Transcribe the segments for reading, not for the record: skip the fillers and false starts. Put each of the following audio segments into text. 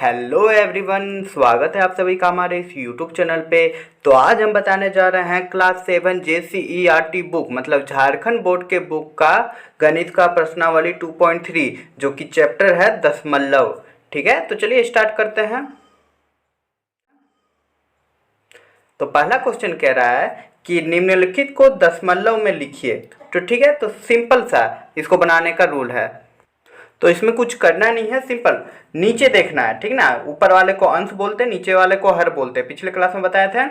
Hello everyone, स्वागत है आप सभी का हमारे इस यूट्यूब चैनल पे। तो आज हम बताने जा रहे हैं क्लास 7 JCERT बुक मतलब झारखंड बोर्ड के बुक का गणित का प्रश्नावली 2.3 जो कि चैप्टर है दशमलव। ठीक है, तो चलिए स्टार्ट करते हैं। तो पहला क्वेश्चन कह रहा है कि निम्नलिखित को दशमलव में लिखिए। तो ठीक है, तो सिंपल सा इसको बनाने का रूल है। तो इसमें कुछ करना नहीं है, सिंपल नीचे देखना है। ठीक ना, ऊपर वाले को अंश बोलते हैं, नीचे वाले को हर बोलते हैं, पिछले क्लास में बताए थे।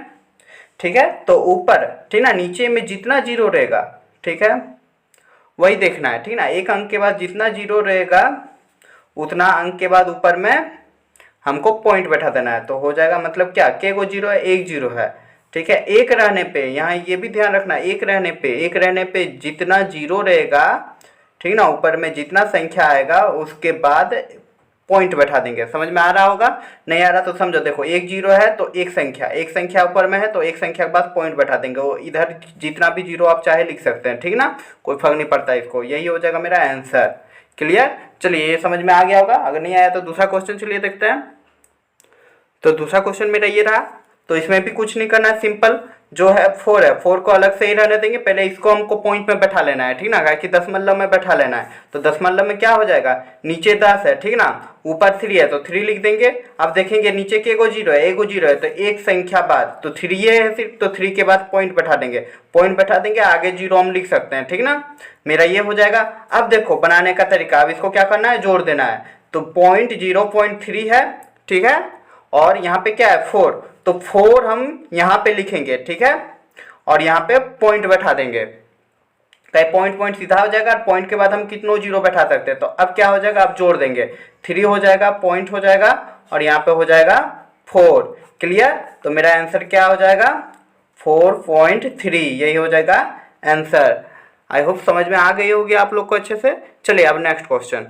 ठीक है, तो ऊपर ठीक ना, नीचे में जितना जीरो रहेगा ठीक है वही देखना है। ठीक ना, एक अंक के बाद जितना जीरो रहेगा उतना अंक के बाद ऊपर में हमको पॉइंट बैठा देना है। तो हो जाएगा मतलब क्या, के को जीरो है, एक जीरो है। ठीक है, एक रहने पे यहाँ ये भी ध्यान रखना, एक रहने पे जितना जीरो रहेगा ठीक ना, ऊपर में जितना संख्या आएगा उसके बाद पॉइंट बैठा देंगे। समझ में आ रहा होगा? नहीं आ रहा तो समझो, देखो एक जीरो है तो एक संख्या ऊपर में है तो एक संख्या के बाद पॉइंट बैठा देंगे। वो इधर जितना भी जीरो आप चाहे लिख सकते हैं। ठीक ना, कोई फर्क नहीं पड़ता इसको। यही हो जाएगा मेरा आंसर। क्लियर? चलिए, ये समझ में आ गया होगा। अगर नहीं आया तो दूसरा क्वेश्चन चलिए देखते हैं। तो दूसरा क्वेश्चन मेरा ये रहा। तो इसमें भी कुछ नहीं करना है, सिंपल जो है 4 है, 4 को अलग से ही रहने देंगे। पहले इसको हमको पॉइंट में बैठा लेना है। ठीक ना, कि दशमलव में बैठा लेना है। तो दशमलव में क्या हो जाएगा, नीचे 10 है ठीक ना, ऊपर 3 है तो 3 लिख देंगे। अब देखेंगे नीचे के को जीरो है, एक को जीरो है तो एक संख्या बाद तो 3 है सिर्फ, तो 3 के बाद पॉइंट बैठा देंगे। पॉइंट बैठा देंगे, आगे जीरो हम लिख सकते हैं। ठीक ना, मेरा ये हो जाएगा। अब देखो बनाने का तरीका, अब इसको क्या करना है, जोड़ देना है। तो 0.3 है ठीक है, और यहाँ पे क्या है 4, तो 4 हम यहाँ पे लिखेंगे। ठीक है, और यहाँ पे पॉइंट बैठा देंगे। पॉइंट पॉइंट सीधा हो जाएगा, और पॉइंट के बाद हम कितनों जीरो बैठा सकते हैं। तो अब क्या हो जाएगा, अब जोड़ देंगे, 3 हो जाएगा, पॉइंट हो जाएगा, और यहाँ पे हो जाएगा 4। क्लियर? तो मेरा आंसर क्या हो जाएगा, 4.3। यही हो जाएगा आंसर। आई होप समझ में आ गई होगी आप लोग को अच्छे से। चलिए अब नेक्स्ट क्वेश्चन।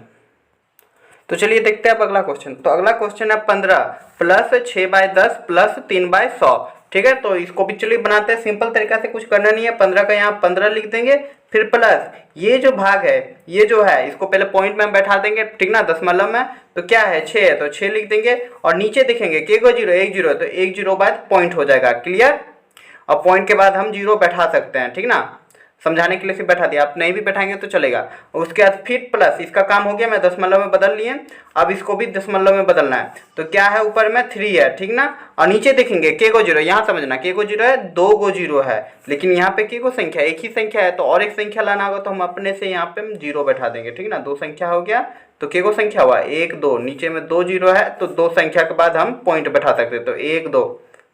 तो चलिए देखते हैं अब अगला क्वेश्चन। तो अगला क्वेश्चन है 15 प्लस 6/10 प्लस 3/100। ठीक है, तो इसको भी चलिए बनाते हैं सिंपल तरीका से, कुछ करना नहीं है। 15 का यहाँ 15 लिख देंगे, फिर प्लस ये जो भाग है, ये जो है इसको पहले पॉइंट में बैठा देंगे। ठीक ना, दशमलव में तो क्या है 6 है तो 6 लिख देंगे, और नीचे देखेंगे के को जीरो, एक जीरो है तो एक जीरो बाद पॉइंट हो जाएगा। क्लियर? और पॉइंट के बाद हम जीरो बैठा सकते हैं। ठीक ना, समझाने के लिए सिर्फ बैठा दिया, आप नहीं भी बैठाएंगे तो चलेगा। उसके बाद फिर प्लस, इसका काम हो गया, मैं दशमलव में बदल लिए। अब इसको भी दशमलव में बदलना है। तो क्या है, ऊपर में 3 है ठीक ना, और नीचे देखेंगे के को जीरो, यहाँ समझना के को जीरो है, 2 को जीरो है, लेकिन यहाँ पे के को संख्या एक ही संख्या है, तो और एक संख्या लाना होगा, तो हम अपने से यहाँ पे जीरो बैठा देंगे। ठीक ना, 2 संख्या हो गया तो के को संख्या हुआ 1 2, नीचे में 2 जीरो है तो 2 संख्या के बाद हम पॉइंट बैठा सकते हैं। तो 1 2,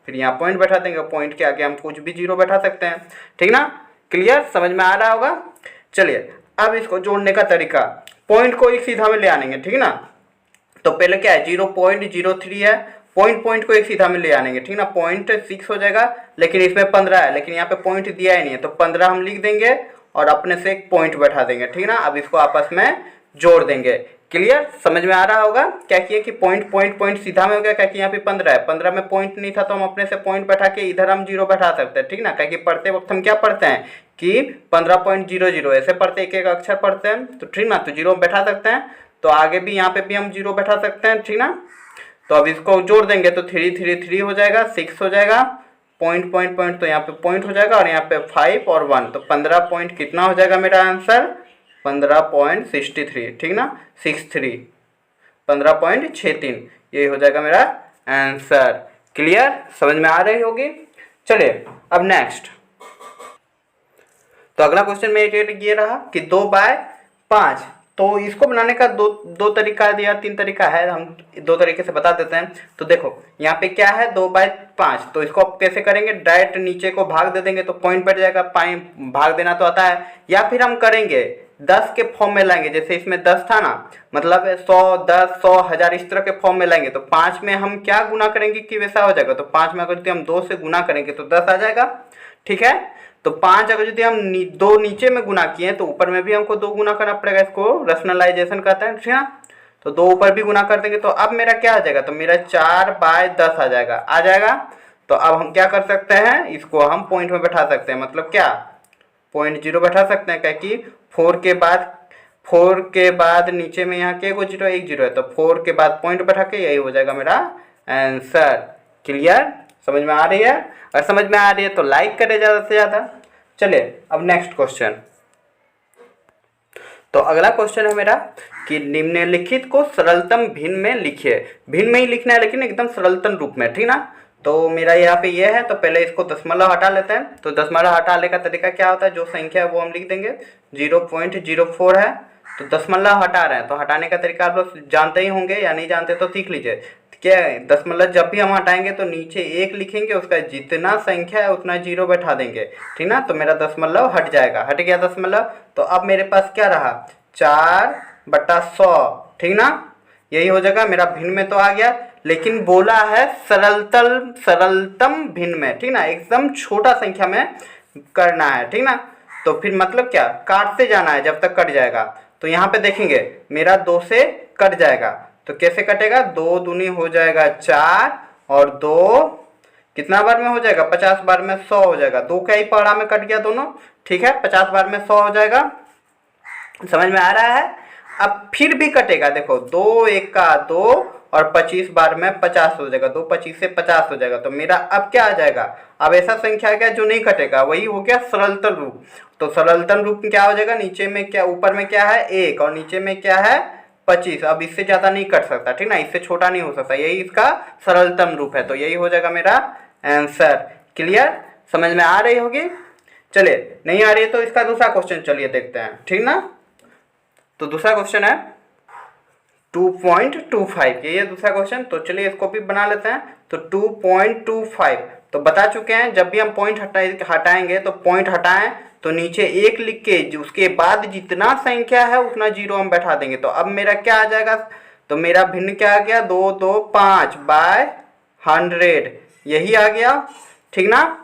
फिर यहाँ पॉइंट बैठा देंगे, पॉइंट के आगे हम कुछ भी जीरो बैठा सकते हैं। ठीक ना, क्लियर? समझ में आ रहा होगा? चलिए अब इसको जोड़ने का तरीका, पॉइंट को एक सीधा में ले आनेंगे। ठीक ना, तो पहले क्या है 0.03 है, पॉइंट को एक सीधा में ले आनेंगे। ठीक ना, 0.6 हो जाएगा, लेकिन इसमें 15 है, लेकिन यहाँ पे पॉइंट दिया ही नहीं है, तो 15 हम लिख देंगे और अपने से एक पॉइंट बैठा देंगे। ठीक ना, अब इसको आपस में जोड़ देंगे। क्लियर? समझ में आ रहा होगा क्या किए कि पॉइंट सीधा में हो गया, क्या कि यहाँ पे 15 है, 15 में पॉइंट नहीं था तो हम अपने से पॉइंट बैठा के इधर हम जीरो बैठा सकते हैं। ठीक ना, क्या कि पढ़ते वक्त हम क्या पढ़ते हैं कि 15.00 ऐसे पढ़ते, एक एक अक्षर पढ़ते हैं। तो ठीक ना, तो जीरो बैठा सकते हैं, तो आगे भी यहाँ पे भी हम जीरो बैठा सकते हैं। ठीक ना, तो अब इसको जोड़ देंगे तो 3 हो जाएगा, 6 हो जाएगा, पॉइंट तो यहाँ पे पॉइंट हो जाएगा, और यहाँ पे 5 और 1, तो 15 पॉइंट कितना हो जाएगा मेरा आंसर, 15.63। ठीक ना, 63, 15.63, यही हो जाएगा मेरा आंसर। क्लियर? समझ में आ रही होगी। चलिए अब नेक्स्ट। तो अगला क्वेश्चन में ये रहा कि 2/5। तो इसको बनाने का दो तरीका दिया, 3 तरीका है, हम 2 तरीके से बता देते हैं। तो देखो यहाँ पे क्या है 2/5, तो इसको आप कैसे करेंगे, डायरेक्ट नीचे को भाग दे देंगे तो पॉइंट बैठ जाएगा, भाग देना तो आता है। या फिर हम करेंगे 10 के फॉर्म में लाएंगे, जैसे इसमें 10 था ना, मतलब 100 10 100 1000 इस तरह के फॉर्म में लाएंगे। तो 5 में हम क्या गुना करेंगे कि वैसा हो जाएगा, तो 5 में अगर हम 2 से गुना करेंगे तो 10 आ जाएगा। ठीक है, तो 5 अगर यदि हम 2 नीचे में गुना किए तो ऊपर में भी हमको 2 गुना करना पड़ेगा, इसको रैशनलाइजेशन कहते हैं। ठीक है, तो 2 ऊपर भी गुना कर देंगे, तो अब मेरा क्या आ जाएगा, तो मेरा 4/10 आ जाएगा। तो अब हम क्या कर सकते हैं, इसको हम पॉइंट में बैठा सकते हैं, मतलब क्या 0.0 बैठा सकते हैं, क्या कि 4 के बाद नीचे में यहाँ के को जीरो, एक जीरो है, तो 4 के बाद पॉइंट बैठा के यही हो जाएगा मेरा आंसर। क्लियर? समझ में आ रही है? अगर समझ में आ रही है तो लाइक करें ज़्यादा से ज़्यादा। चलिए अब नेक्स्ट क्वेश्चन। तो अगला क्वेश्चन है मेरा कि निम्नलिखित को सरलतम भिन्न में लिखिए। भिन्न में ही लिखना है लेकिन एकदम सरलतम रूप में, ठीक ना। तो मेरा यहाँ पे ये है, तो पहले इसको दशमलव हटा लेते हैं। तो दशमलव हटाने का तरीका क्या होता है, जो संख्या है वो हम लिख देंगे। 0.04 है तो दशमलव हटा रहे हैं, तो हटाने का तरीका आप लोग जानते ही होंगे, या नहीं जानते तो सीख लीजिए। क्या है, दशमलव जब भी हम हटाएंगे तो नीचे एक लिखेंगे, उसका जितना संख्या है उतना जीरो बैठा देंगे, ठीक ना। तो मेरा दशमलव हट जाएगा, हट गया दशमलव। तो अब मेरे पास क्या रहा, 4/100, ठीक ना। यही हो जाएगा मेरा भिन्न में, तो आ गया। लेकिन बोला है सरलतम भिन्न में, ठीक ना, एकदम छोटा संख्या में करना है, ठीक ना। तो फिर मतलब क्या, काटते जाना है जब तक कट जाएगा। तो यहाँ पे देखेंगे मेरा 2 से कट जाएगा, तो कैसे कटेगा, 2 दूनी हो जाएगा 4 और 2 कितना बार में हो जाएगा, 50 बार में 100 हो जाएगा। 2 का ही पहाड़ा में कट गया दोनों, ठीक है, 50 बार में 100 हो जाएगा। समझ में आ रहा है? अब फिर भी कटेगा, देखो 2 1 का 2 और 25 बार में 50 हो जाएगा, 2 25 से 50 हो जाएगा। तो मेरा अब क्या आ जाएगा, अब ऐसा संख्या आ गया जो नहीं कटेगा, वही हो गया सरलतम रूप। तो सरलतम रूप में क्या हो जाएगा, नीचे में क्या, ऊपर में क्या है 1 और नीचे में क्या है 25। अब इससे ज़्यादा नहीं कट सकता, ठीक ना, इससे छोटा नहीं हो सकता, यही इसका सरलतम रूप है। तो यही हो जाएगा मेरा आंसर। क्लियर? समझ में आ रही होगी। चलिए, नहीं आ रही है तो इसका दूसरा क्वेश्चन चलिए देखते हैं, ठीक ना। तो दूसरा क्वेश्चन है 2.25, ये दूसरा क्वेश्चन। तो चलिए इसको भी बना लेते हैं। तो 2.25 तो बता चुके हैं, जब भी हम पॉइंट हटाएंगे तो पॉइंट हटाएं तो नीचे एक लिख के उसके बाद जितना संख्या है उतना जीरो हम बैठा देंगे। तो अब मेरा क्या आ जाएगा, तो मेरा भिन्न क्या आ गया, 2 2 5/100, यही आ गया, ठीक ना,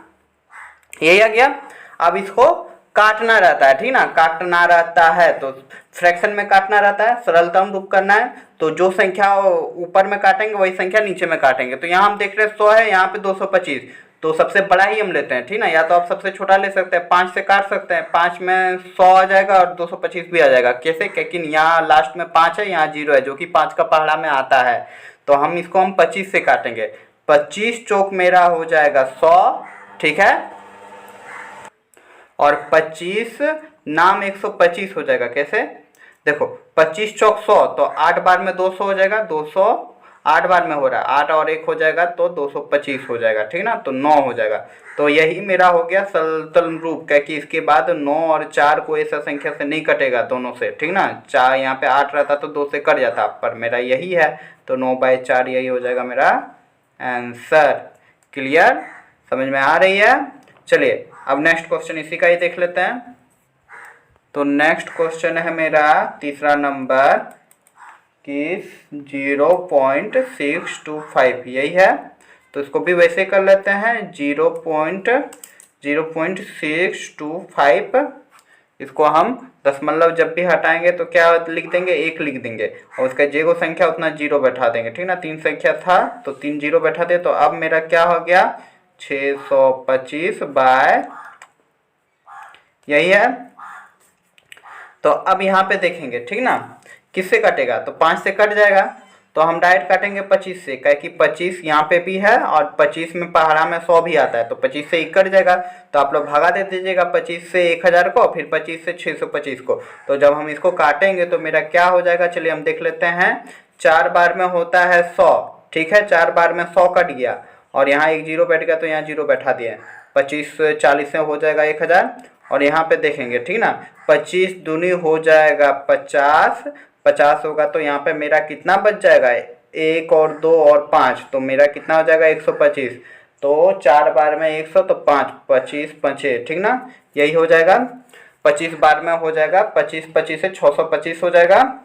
यही आ गया। अब इसको काटना रहता है, ठीक ना, काटना रहता है तो फ्रैक्शन में काटना रहता है, सरलतम रूप करना है। तो जो संख्या ऊपर में काटेंगे वही संख्या नीचे में काटेंगे। तो यहाँ हम देख रहे हैं 100 है, यहाँ पे 225, तो सबसे बड़ा ही हम लेते हैं, ठीक ना। या तो आप सबसे छोटा ले सकते हैं, 5 से काट सकते हैं, 5 में 100 आ जाएगा और 225 भी आ जाएगा। कैसे, क्योंकि यहाँ लास्ट में 5 है, यहाँ 0 है, जो कि 5 का पहाड़ा में आता है। तो हम इसको 25 से काटेंगे, 25 चौक मेरा हो जाएगा 100, ठीक है, और 25 नाम 125 हो जाएगा। कैसे, देखो 25 चौक 100, तो 8 बार में 200 हो जाएगा, 200 8 बार में हो रहा है, 8 और 1 हो जाएगा तो 225 हो जाएगा, ठीक ना, तो 9 हो जाएगा। तो यही मेरा हो गया सरलतम रूप, क्योंकि इसके बाद 9 और 4 को ऐसा संख्या से नहीं कटेगा दोनों से, ठीक ना। 4 यहाँ पे 8 रहता तो 2 से कट जाता, पर मेरा यही है, तो 9/4 यही हो जाएगा मेरा आंसर। क्लियर? समझ में आ रही है? चलिए अब नेक्स्ट क्वेश्चन इसी का ही देख लेते हैं। तो नेक्स्ट क्वेश्चन है मेरा तीसरा नंबर कि 0.625, यही है। तो इसको भी वैसे कर लेते हैं, 0.625। इसको हम दशमलव जब भी हटाएंगे तो क्या लिख देंगे, 1 लिख देंगे, और उसका जो संख्या उतना जीरो बैठा देंगे, ठीक ना। 3 संख्या था तो 3 जीरो बैठा दे। तो अब मेरा क्या हो गया, 625 बाय, यही है। तो अब यहाँ पे देखेंगे, ठीक ना, किससे कटेगा, तो 5 से कट जाएगा, तो हम डायरेक्ट काटेंगे 25 से, क्या कि 25 यहाँ पे भी है और 25 में पहाड़ा में 100 भी आता है, तो 25 से ही कट जाएगा। तो आप लोग भगा दे दीजिएगा 25 से 1000 को, फिर 25 से 625 को। तो जब हम इसको काटेंगे तो मेरा क्या हो जाएगा, चलिए हम देख लेते हैं। 4 बार में होता है 100, ठीक है, 4 बार में 100 कट गया और यहाँ एक जीरो बैठ गया, तो यहाँ जीरो बैठा दिए। 25 40 से हो जाएगा 1000, और यहाँ पे देखेंगे, ठीक ना, 25 दूनी हो जाएगा 50, 50 होगा तो यहाँ पे मेरा कितना बच जाएगा, 1 और 2 और 5, तो मेरा कितना हो जाएगा 125। तो 4 बार में 100 तो 5 25 5, ठीक ना, यही हो जाएगा। 25 बार में हो जाएगा 25 25 से 625 हो जाएगा।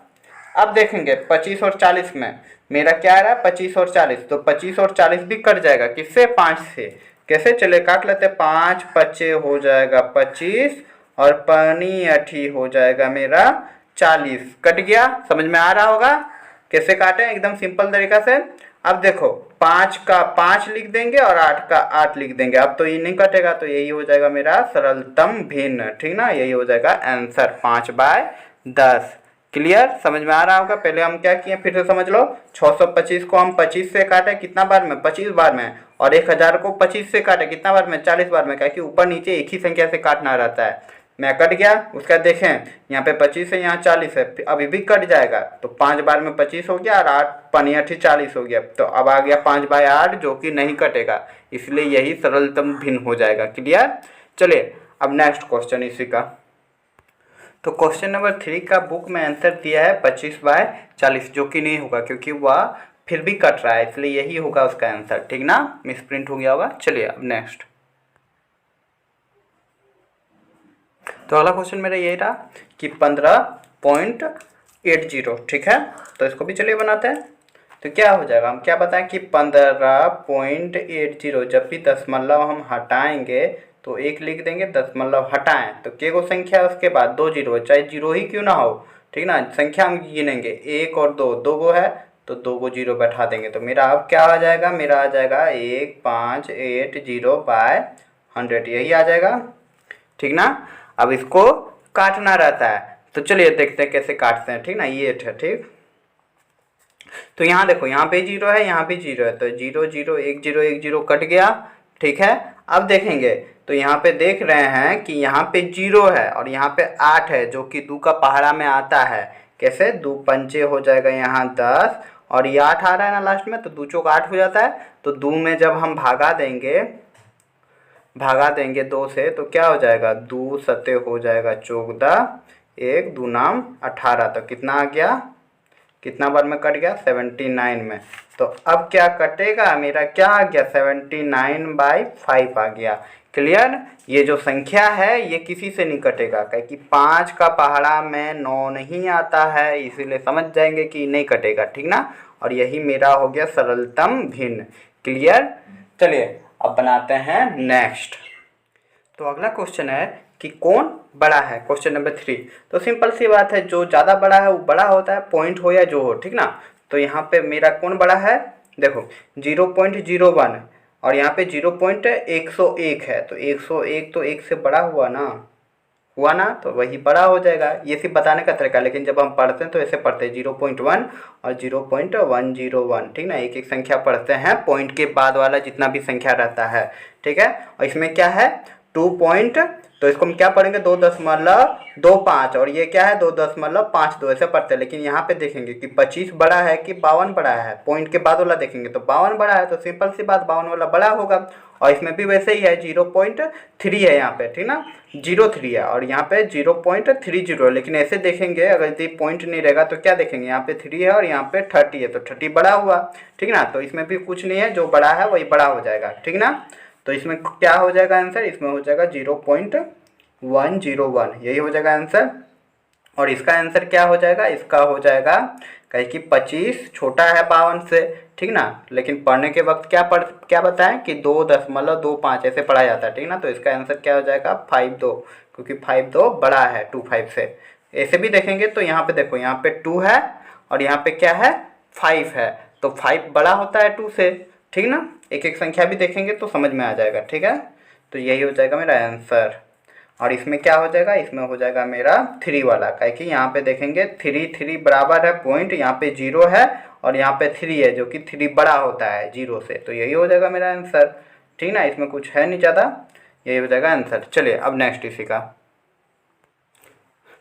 अब देखेंगे 25 और 40 में मेरा क्या आ रहा है, 25 और 40, तो 25 और 40 भी कट जाएगा, किससे, 5 से। कैसे, चले काट लेते, 5 25 हो जाएगा 25 और पानी अठी हो जाएगा मेरा 40, कट गया। समझ में आ रहा होगा कैसे काटे, एकदम सिंपल तरीका से। अब देखो 5 का 5 लिख देंगे और 8 का 8 लिख देंगे, अब तो ये नहीं कटेगा, तो यही हो जाएगा मेरा सरलतम भिन्न, ठीक ना, यही हो जाएगा आंसर 5/10। क्लियर, समझ में आ रहा होगा। पहले हम क्या किए फिर से समझ लो। 625 को हम 25 से काटे कितना बार में, 25 बार में, और 1000 को 25 से काटे कितना बार में, 40 बार में, क्या कि ऊपर नीचे एक ही संख्या से काटना रहता है। मैं कट गया, उसका देखें यहाँ पे 25 है, यहाँ 40 है, अभी भी कट जाएगा, तो 5 बार में 25 हो गया और 8 5 40 हो गया। तो अब आ गया 5/8 जो कि नहीं कटेगा, इसलिए यही सरलतम भिन्न हो जाएगा। क्लियर। चलिए अब नेक्स्ट क्वेश्चन इसी का। तो क्वेश्चन नंबर 3 का बुक में आंसर दिया है 25/40, जो कि नहीं होगा क्योंकि वह फिर भी कट रहा है, इसलिए यही होगा उसका आंसर। ठीक ना, मिसप्रिंट हो गया होगा। चलिए अब नेक्स्ट। तो अगला क्वेश्चन मेरा यही रहा कि 15.80, ठीक है। तो इसको भी चलिए बनाते हैं। तो क्या हो जाएगा, हम क्या बताएं कि 15.80, जब भी दशमलव हम हटाएंगे तो एक लिख देंगे, दशमलव हटाएं तो के गो संख्या है उसके बाद 2 जीरो, चाहे जीरो ही क्यों ना हो, ठीक ना। संख्या हम गिनेंगे 1 और 2, 2 गो है तो 2 गो जीरो बैठा देंगे। तो मेरा अब क्या आ जाएगा, मेरा आ जाएगा 1580/100, यही आ जाएगा। ठीक ना। अब इसको काटना रहता है, तो चलिए देखते हैं कैसे काटते हैं। ठीक ना, ये है ठीक। तो यहाँ देखो, यहाँ पे जीरो है, यहाँ भी जीरो है, तो 0 0 1 0 1 0 कट गया। ठीक है। अब देखेंगे तो यहाँ पे देख रहे हैं कि यहाँ पे 0 है और यहाँ पे 8 है, जो कि 2 का पहाड़ा में आता है। कैसे, 2 पंचे हो जाएगा यहाँ 10 और ये 8 आ रहा है ना लास्ट में, तो 2 चौक 8 हो जाता है। तो 2 में जब हम भागा देंगे 2 से, तो क्या हो जाएगा, 2 सते हो जाएगा 14, 1 2 नाम 18, तो कितना आ गया, कितना बार में कट गया, 79 में। तो अब क्या कटेगा, मेरा क्या आ गया, 79/5 आ गया। क्लियर। ये जो संख्या है ये किसी से नहीं कटेगा, क्योंकि 5 का पहाड़ा में 9 नहीं आता है, इसीलिए समझ जाएंगे कि नहीं कटेगा। ठीक ना। और यही मेरा हो गया सरलतम भिन्न। क्लियर। चलिए अब बनाते हैं नेक्स्ट। तो अगला क्वेश्चन है कि कौन बड़ा है, क्वेश्चन नंबर 3। तो सिंपल सी बात है, जो ज़्यादा बड़ा है वो बड़ा होता है, पॉइंट हो या जो हो। ठीक ना। तो यहाँ पे मेरा कौन बड़ा है, देखो 0.01 और यहाँ पे 0.101 है, तो 101 तो 1 से बड़ा हुआ ना, तो वही बड़ा हो जाएगा। ये सिर्फ बताने का तरीका, लेकिन जब हम पढ़ते हैं तो ऐसे पढ़ते हैं 0.1 और 0.101। ठीक ना, एक एक संख्या पढ़ते हैं, पॉइंट के बाद वाला जितना भी संख्या रहता है। ठीक है। और इसमें क्या है 2 पॉइंट, तो इसको हम क्या पढ़ेंगे 2.25, और ये क्या है 2.52, ऐसे पढ़ते हैं। लेकिन यहाँ पे देखेंगे कि 25 बड़ा है कि 52 बड़ा है, पॉइंट के बाद वाला देखेंगे तो 52 बड़ा है, तो सिंपल सी बात 52 वाला बड़ा होगा। और इसमें भी वैसे ही है, 0.3 है यहाँ पे। ठीक ना, 0.3 है और यहाँ पे 0.30 है। लेकिन ऐसे देखेंगे, अगर यदि पॉइंट नहीं रहेगा तो क्या देखेंगे, यहाँ पे 3 है और यहाँ पे 30 है, तो 30 बड़ा हुआ। ठीक ना। तो इसमें भी कुछ नहीं है, जो बड़ा है वही बड़ा हो जाएगा। ठीक ना। तो इसमें क्या हो जाएगा आंसर, इसमें हो जाएगा 0.101, यही हो जाएगा आंसर। और इसका आंसर क्या हो जाएगा, इसका हो जाएगा कहीं कि 25 छोटा है 52 से। ठीक ना। लेकिन पढ़ने के वक्त क्या बताएं कि 2.25 ऐसे पढ़ा जाता है। ठीक ना। तो इसका आंसर क्या हो जाएगा 52, क्योंकि 52 बड़ा है 25 से। ऐसे भी देखेंगे तो यहाँ पे देखो, यहाँ पे 2 है और यहाँ पे क्या है 5 है, तो 5 बड़ा होता है 2 से। ठीक ना। एक एक संख्या भी देखेंगे तो समझ में आ जाएगा। ठीक है। तो यही हो जाएगा मेरा आंसर। और इसमें क्या हो जाएगा, इसमें हो जाएगा मेरा 3 वाला, क्या कि यहाँ पे देखेंगे 3 बराबर है पॉइंट, यहाँ पे 0 है और यहाँ पे 3 है, जो कि 3 बड़ा होता है 0 से। तो यही हो जाएगा मेरा आंसर। ठीक ना, इसमें कुछ है नहीं ज़्यादा, यही हो जाएगा आंसर। चलिए अब नेक्स्ट इसी का।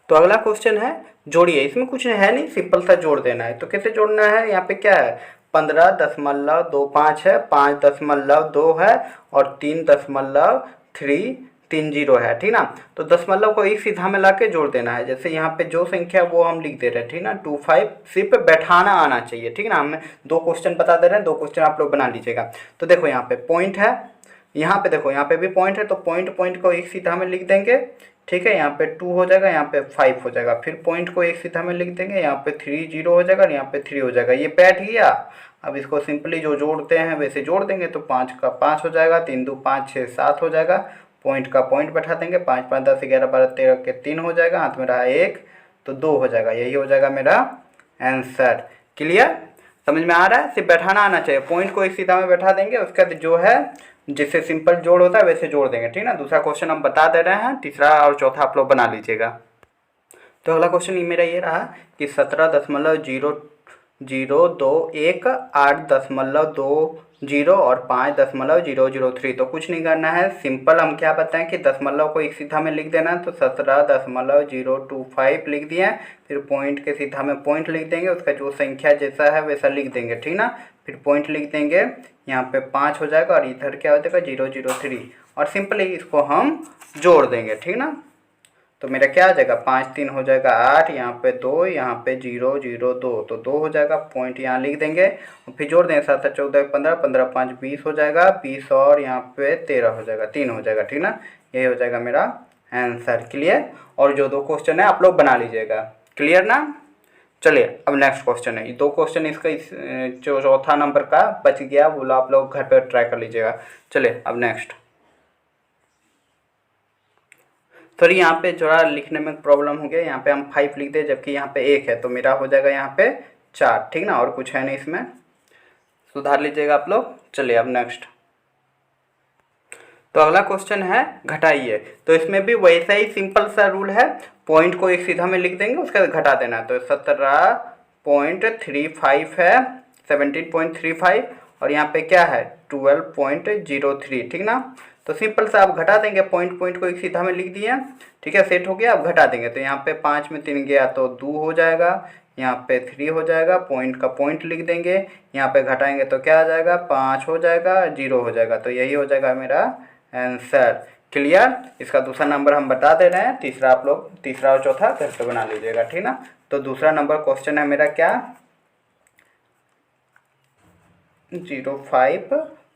तो अगला क्वेश्चन है जोड़िए। इसमें कुछ है नहीं, सिंपल सा जोड़ देना है। तो कैसे जोड़ना है, यहाँ पे क्या है 15.25 है, 5.2 है और 3.330 है। ठीक ना। तो दशमलव को एक सीधा में लाके जोड़ देना है। जैसे यहाँ पे जो संख्या वो हम लिख दे रहे हैं। ठीक ना, 25 सिर्फ बैठाना आना चाहिए। ठीक ना। हमें 2 क्वेश्चन बता दे रहे हैं, 2 क्वेश्चन आप लोग बना लीजिएगा। तो देखो यहाँ पे पॉइंट है, यहाँ पे देखो यहाँ पे भी पॉइंट है, तो पॉइंट को एक सीधा में लिख देंगे। ठीक है। यहाँ पे 2 हो जाएगा, यहाँ पे 5 हो जाएगा, फिर पॉइंट को एक सीधा में लिख देंगे, यहाँ पे 3 0 हो जाएगा और यहाँ पे 3 हो जाएगा, ये बैठ गया। अब इसको सिंपली जो जोड़ते हैं वैसे जोड़ देंगे, तो 5 का 5 हो जाएगा, 3 2 5 6 7 हो जाएगा, पॉइंट का पॉइंट बैठा देंगे, 5 5 10 11 12 13 के 3 हो जाएगा, हाथ में रहा 1 तो 2 हो जाएगा, यही हो जाएगा मेरा आंसर। क्लियर, समझ में आ रहा है। सिर्फ बैठाना आना चाहिए, पॉइंट को एक सीधा में बैठा देंगे, उसके बाद जो है जिससे सिंपल जोड़ होता है वैसे जोड़ देंगे। ठीक ना। दूसरा क्वेश्चन हम बता दे रहे हैं, तीसरा और चौथा आप लोग बना लीजिएगा। तो अगला क्वेश्चन मेरा ये रहा कि 17.0218.0 और 5.003। तो कुछ नहीं करना है, सिंपल हम क्या बताएं कि दशमलव को एक सीधा में लिख देना। तो 17.025 लिख दिए, फिर पॉइंट के सीधा में पॉइंट लिख देंगे, उसका जो संख्या जैसा है वैसा लिख देंगे, ठीक ना। फिर पॉइंट लिख देंगे, यहाँ पे 5 हो जाएगा और इधर क्या हो जाएगा 003, और सिंपली इसको हम जोड़ देंगे, ठीक ना। तो मेरा क्या आ जाएगा 5 3 हो जाएगा 8, यहाँ पे 2, यहाँ पे 0 0 2, तो 2 हो जाएगा, पॉइंट यहाँ लिख देंगे और फिर जोड़ देंगे 7 7 14 15 15 5 20 हो जाएगा, 20 और यहाँ पे 13 हो जाएगा, 3 हो जाएगा, ठीक ना। यही हो जाएगा मेरा आंसर। क्लियर। और जो 2 क्वेश्चन है आप लोग बना लीजिएगा। क्लियर ना। चलिए अब नेक्स्ट क्वेश्चन है, 2 क्वेश्चन इसका जो चौथा नंबर का बच गया वो आप लोग घर पर ट्राई कर लीजिएगा। चलिए अब नेक्स्ट। सॉरी यहाँ पे थोड़ा लिखने में प्रॉब्लम हो गया, यहाँ पे हम 5 लिख दे जबकि यहाँ पे 1 है, तो मेरा हो जाएगा यहाँ पे 4, ठीक ना। और कुछ है नहीं, इसमें सुधार लीजिएगा आप लोग। चलिए अब नेक्स्ट। तो अगला क्वेश्चन है घटाइए। तो इसमें भी वैसा ही सिंपल सा रूल है, पॉइंट को एक सीधा में लिख देंगे, उसके बाद घटा देना। तो 17.35 है, 17.35, और यहाँ पे क्या है 12.03, ठीक ना। तो सिंपल सा आप घटा देंगे, पॉइंट को एक सीधा में लिख दिए, ठीक है, सेट हो गया। अब घटा देंगे तो यहाँ पे 5 में 3 गया तो 2 हो जाएगा, यहाँ पे 3 हो जाएगा, पॉइंट का पॉइंट लिख देंगे, यहाँ पे घटाएंगे तो क्या आ जाएगा 5 हो जाएगा, 0 हो जाएगा। तो यही हो जाएगा मेरा आंसर। क्लियर। इसका दूसरा नंबर हम बता दे रहे हैं, तीसरा आप लोग तीसरा और चौथा घर पे बना लीजिएगा, ठीक ना। तो दूसरा नंबर क्वेश्चन है मेरा क्या 05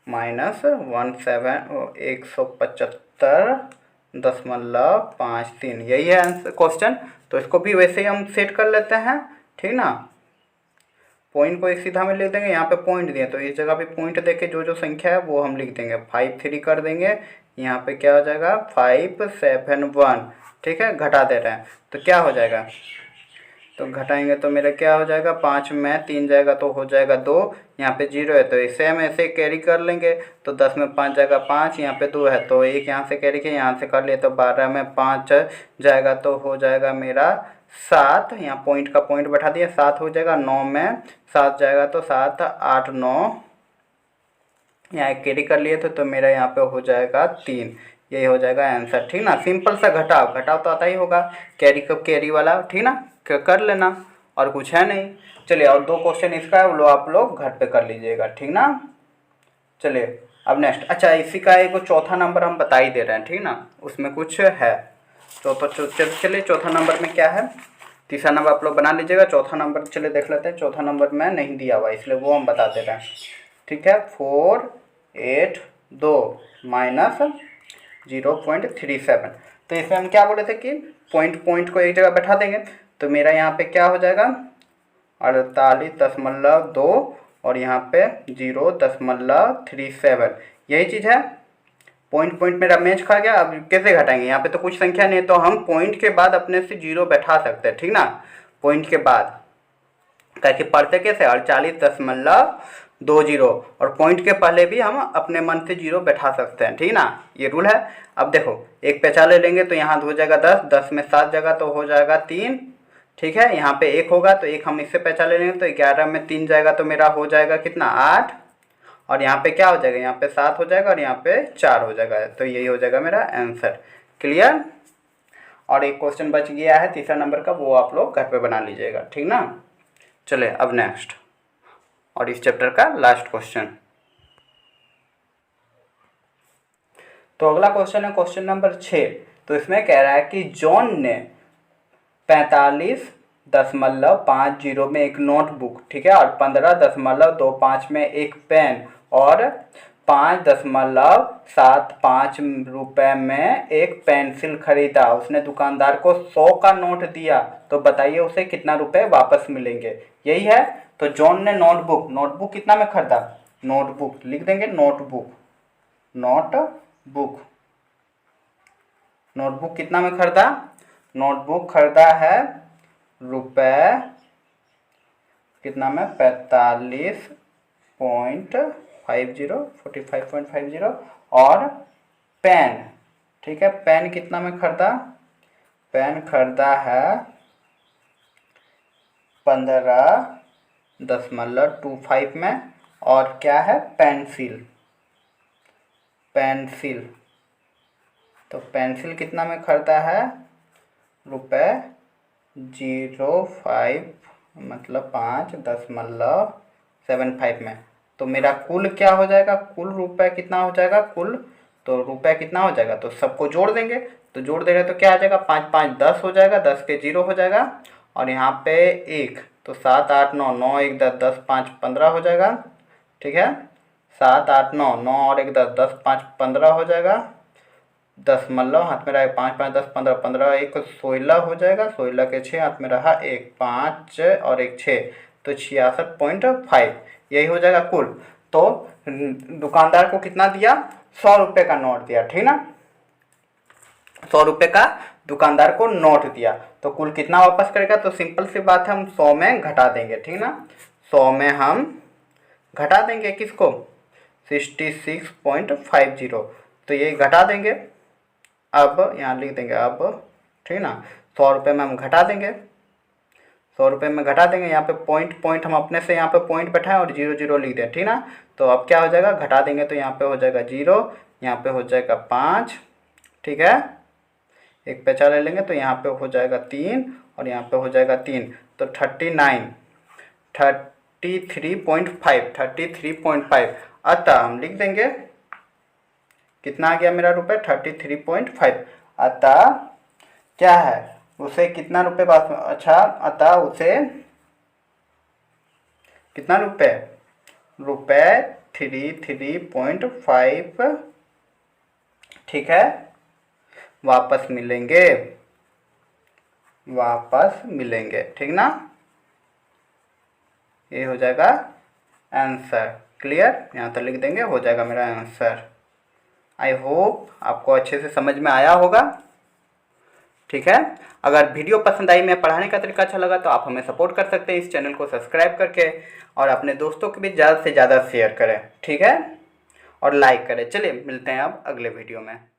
माइनस 175.53, यही है आंसर क्वेश्चन। तो इसको भी वैसे ही हम सेट कर लेते हैं, ठीक ना। पॉइंट को एक सीधा में लिख देंगे, यहाँ पे पॉइंट दिए तो इस जगह पे पॉइंट देके जो जो संख्या है वो हम लिख देंगे। 5 3 कर देंगे, यहाँ पे क्या हो जाएगा 571, ठीक है। घटा दे रहे हैं तो क्या हो जाएगा, तो घटाएंगे तो मेरा क्या हो जाएगा 5 में 3 जाएगा तो हो जाएगा 2, यहाँ पे 0 है तो इसे हम ऐसे कैरी कर लेंगे। तो 10 में 5 जाएगा 5, यहाँ पे 2 है तो 1 यहाँ से कैरी किया, यहाँ से कर लिए तो 12 में 5 जाएगा तो हो जाएगा मेरा 7, यहाँ पॉइंट का पॉइंट बैठा दिया 7 हो जाएगा। 9 में 7 जाएगा तो 7 8 9, यहाँ कैरी कर लिए तो मेरा यहाँ पे हो जाएगा 3, यही हो जाएगा आंसर, ठीक ना। सिंपल सा घटाव तो आता ही होगा, कैरी कब कैरी वाला, ठीक ना, कर लेना, और कुछ है नहीं। चलिए और 2 क्वेश्चन इसका है वो आप लोग घर पे कर लीजिएगा, ठीक ना। चलिए अब नेक्स्ट। अच्छा इसी का एक चौथा नंबर हम बता ही दे रहे हैं, ठीक ना, उसमें कुछ है चलिए चौथा नंबर में क्या है, तीसरा नंबर आप लोग बना लीजिएगा, चौथा नंबर चलिए देख लेते हैं। चौथा नंबर में नहीं दिया हुआ इसलिए वो हम बता दे रहे हैं, ठीक है। 482 माइनस 0.37। तो इसमें हम क्या बोले थे कि पॉइंट को एक जगह बैठा देंगे, तो मेरा यहाँ पे क्या हो जाएगा 48.2 और यहाँ पे 0.37, यही चीज़ है। पॉइंट मेरा मैच खा गया। अब कैसे घटाएंगे, यहाँ पे तो कुछ संख्या नहीं है तो हम पॉइंट के बाद अपने से 0 बैठा सकते हैं, ठीक ना। पॉइंट के बाद ताकि पढ़ते कैसे 48.20, और पॉइंट के पहले भी हम अपने मन से 0 बैठा सकते हैं, ठीक ना, ये रूल है। अब देखो एक पैचा ले लेंगे तो यहाँ हो जाएगा 10, 10 में 7 जाएगा तो हो जाएगा 3, ठीक है। यहाँ पे 1 होगा तो 1 हम इससे पैचा ले लेंगे तो 11 में 3 जाएगा तो मेरा हो जाएगा कितना 8, और यहाँ पे क्या हो जाएगा यहाँ पे 7 हो जाएगा और यहाँ पे 4 हो जाएगा। तो यही हो जाएगा मेरा आंसर। क्लियर। और एक क्वेश्चन बच गया है तीसरा नंबर का, वो आप लोग घर पे बना लीजिएगा, ठीक ना। चले अब नेक्स्ट, और इस चैप्टर का लास्ट क्वेश्चन। तो अगला क्वेश्चन है क्वेश्चन नंबर 6। तो इसमें कह रहा है कि जॉन ने 45.50 में एक नोटबुक, ठीक है, और 15.25 में एक पेन, और 5.75 रुपये में एक पेंसिल खरीदा। उसने दुकानदार को 100 का नोट दिया, तो बताइए उसे कितना रुपए वापस मिलेंगे, यही है। तो जॉन ने नोटबुक कितना में खरीदा, नोटबुक लिख देंगे, नोटबुक कितना में खरीदा, नोटबुक खरीदा है रुपये कितना में 45.50 और पेन, ठीक है, पेन कितना में खरीदा, पेन खरीदा है 15.25 में। और क्या है, पेंसिल, पेंसिल, तो पेंसिल कितना में खरीदा है, ₹0.05 मतलब 5.75 में। तो मेरा कुल क्या हो जाएगा, कुल रुपए कितना हो जाएगा, कुल तो रुपए कितना हो जाएगा, तो सबको जोड़ देंगे, तो जोड़ देंगे तो क्या आ जाएगा, 5 5 10 हो जाएगा, 10 के 0 हो जाएगा, और यहाँ पे 1 तो 7 8 9 9 1 10 10 5 15 हो जाएगा। ठीक है, 7 8 9 9 और 1 10 10 5 15 हो जाएगा। दशमलव हाथ में रहा 5 5 10 15 15 1 16 हो जाएगा, 16 के 6 हाथ में रहा 1 5 और 1 6, तो 66.5 यही हो जाएगा कुल। तो दुकानदार को कितना दिया, 100 रुपये का नोट दिया, ठीक ना, 100 रुपये का दुकानदार को नोट दिया, तो कुल कितना वापस करेगा, तो सिंपल सी बात है, हम 100 में घटा देंगे, ठीक ना, 100 में हम घटा देंगे किसको, 66.50, तो ये घटा देंगे, अब यहाँ लिख देंगे अब, ठीक ना, 100 रुपये में हम घटा देंगे, 100 रुपये में घटा देंगे, यहाँ पे पॉइंट पॉइंट हम अपने से यहाँ पे पॉइंट बैठाएं और 0 0 लिख दें, ठीक ना। तो अब क्या हो जाएगा, घटा देंगे तो यहाँ पे हो जाएगा 0, यहाँ पे हो जाएगा 5, ठीक है, एक पैसा ले लेंगे तो यहाँ पे हो जाएगा 3 और यहाँ पे हो जाएगा 3, तो 33.5 अतः हम लिख देंगे कितना आ गया मेरा रुपए, 33.5। अतः क्या है, उसे कितना रुपए पास, अच्छा अतः उसे कितना रुपए, रुपए 33.5, ठीक है, वापस मिलेंगे, वापस मिलेंगे, ठीक ना, ये हो जाएगा आंसर। क्लियर, यहाँ तक लिख देंगे, हो जाएगा मेरा आंसर। आई होप आपको अच्छे से समझ में आया होगा, ठीक है। अगर वीडियो पसंद आई, मैं पढ़ाने का तरीका अच्छा लगा, तो आप हमें सपोर्ट कर सकते हैं इस चैनल को सब्सक्राइब करके, और अपने दोस्तों के भी ज़्यादा से ज़्यादा शेयर करें, ठीक है, और लाइक करें। चलिए मिलते हैं अब अगले वीडियो में।